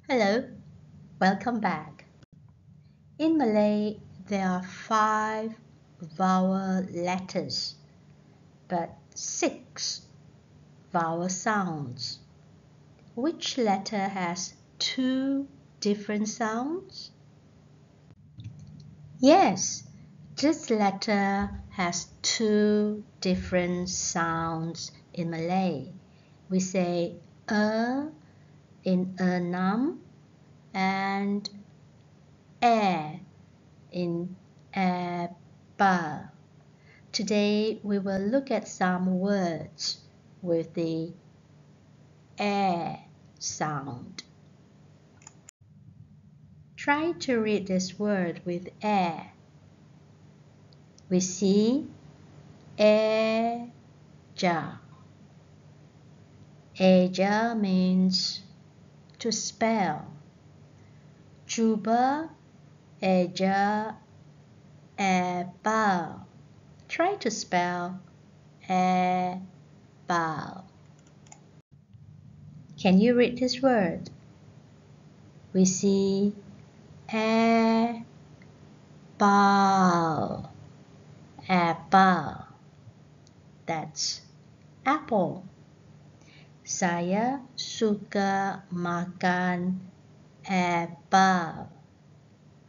Hello, welcome back. In Malay, there are 5 vowel letters, but 6 vowel sounds. Which letter has 2 different sounds? Yes, this letter has 2 different sounds in Malay. We say in enam and air in apple. Today we will look at some words with the air sound. Try to read this word with air. We see eja. Eja means to spell. Cuba eja apple. Try to spell apple. Can you read this word? We see apple. Apple. That's apple. Saya suka makan apple.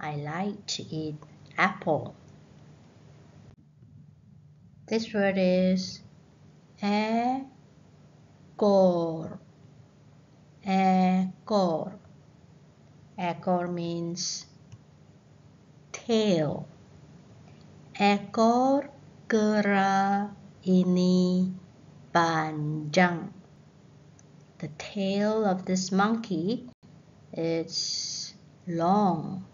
I like to eat apple. This word is ekor. Ekor. Ekor means tail. Ekor kera ini panjang. The tail of this monkey is long.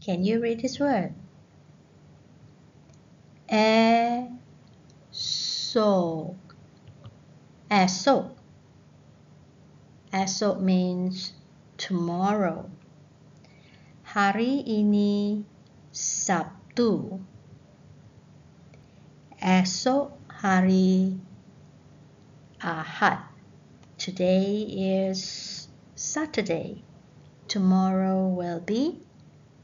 Can you read this word? Esok. Esok. Esok means tomorrow. Hari ini Sabtu. Esok hari Ahad. Today is Saturday. Tomorrow will be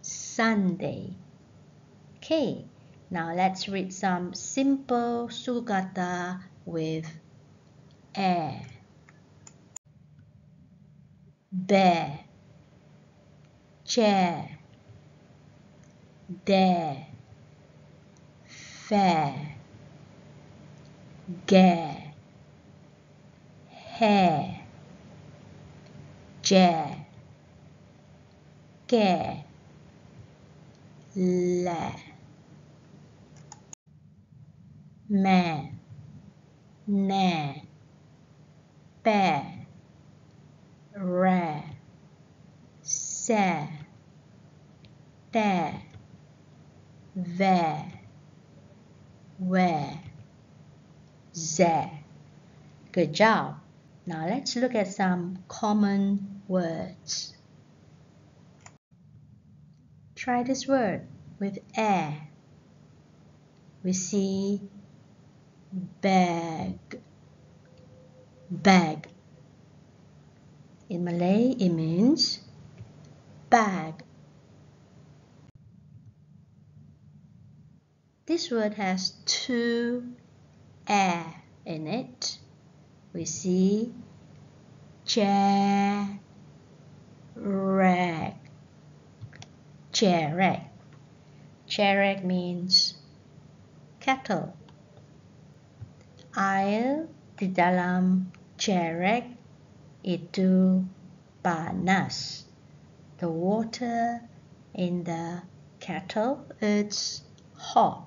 Sunday. Okay, now let's read some simple sukata with air. Bear, chair, dare, fair, gare, hair, jar, care, la, man, na, bear, rare, sa, dare, there, where, there. Good job. Now let's look at some common words. Try this word with air. We see bag. Bag. In Malay, it means bag. This word has 2 air in it. We see chair, rag. Cherek. Cherek means kettle. Air di dalam cherek itu panas. The water in the kettle is hot.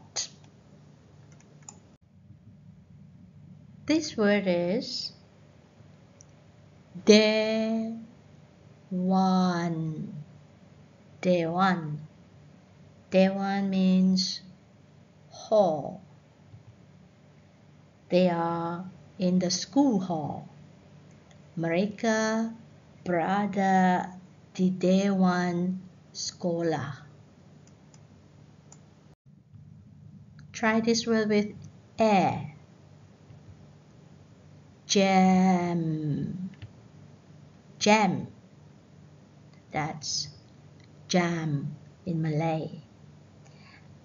This word is dewan. Dewan. Dewan means hall. They are in the school hall. Mereka berada di dewan sekolah. Try this word with air. Jam. jam. That's jam in Malay.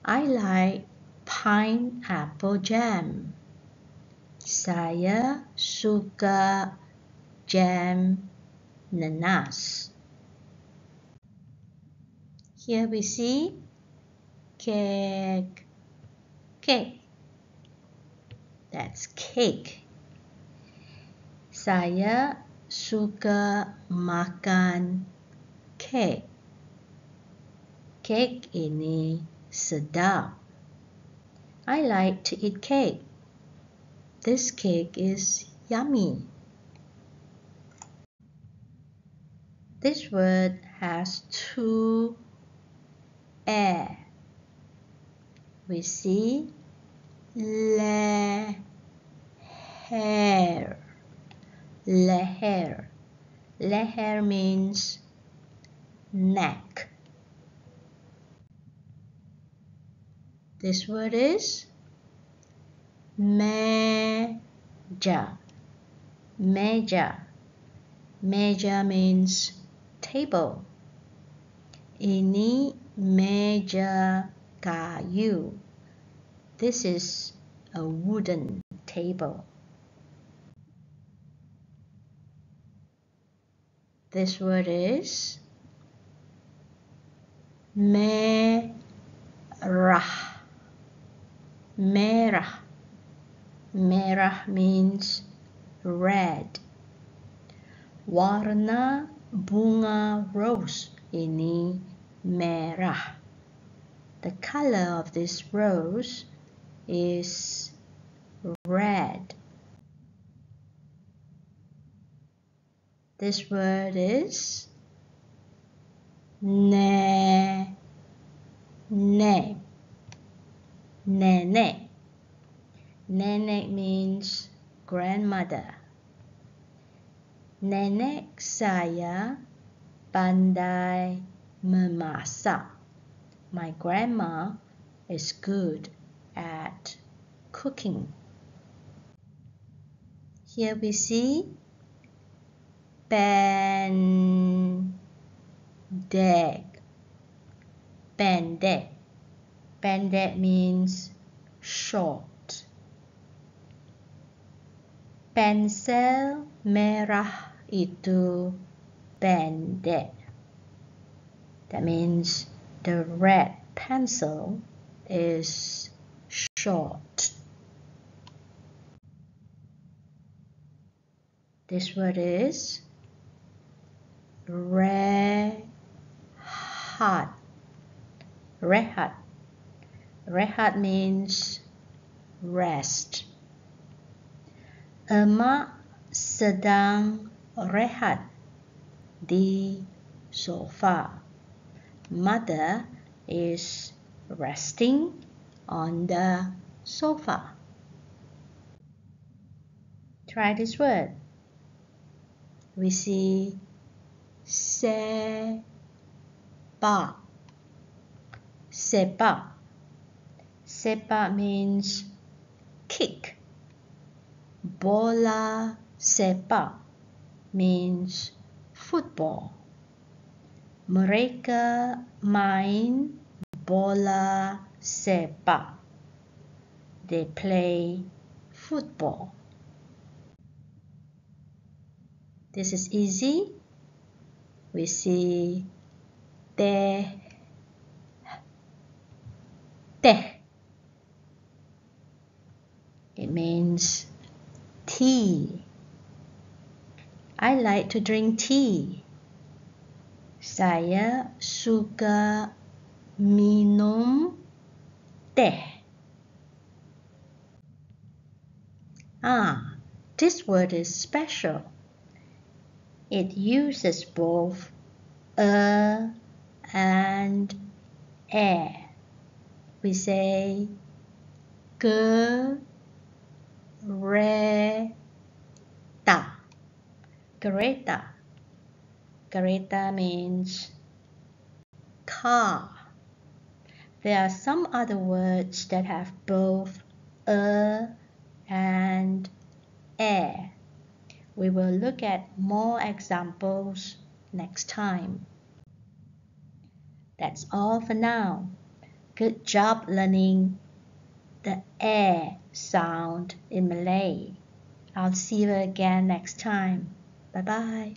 I like pineapple jam. Saya suka jam nanas. Here we see cake. Cake. That's cake. Saya suka makan cake. Cake ini sedap. I like to eat cake. This cake is yummy. This word has two air. We see leher. Leher. Leher means neck. This word is meja. Meja. Meja means table. Ini meja kayu. This is a wooden table. This word is merah. Merah. Merah means red. Warna bunga rose ini merah. The color of this rose is red. This word is nenek. Nenek. Nenek means grandmother. Nenek saya pandai memasak. My grandma is good at cooking. Here we see pendek. Pendek. Pendek means short. Pensel merah itu pendek. That means the red pencil is short. This word is rehat. Rehat. Rehat means rest. Emak sedang rehat di sofa. Mother is resting on the sofa. Try this word. We see sepak. Sepak. Sepak means kick. Bola sepak means football. Mereka main bola sepak. They play football. This is easy. We see teh. Teh. It means tea. I like to drink tea. Saya suka minum teh. This word is special. It uses both a and e. We say kereta. Kereta. Kereta means car. There are some other words that have both a and e. We will look at more examples next time. That's all for now. Good job learning the air sound in Malay. I'll see you again next time. Bye bye.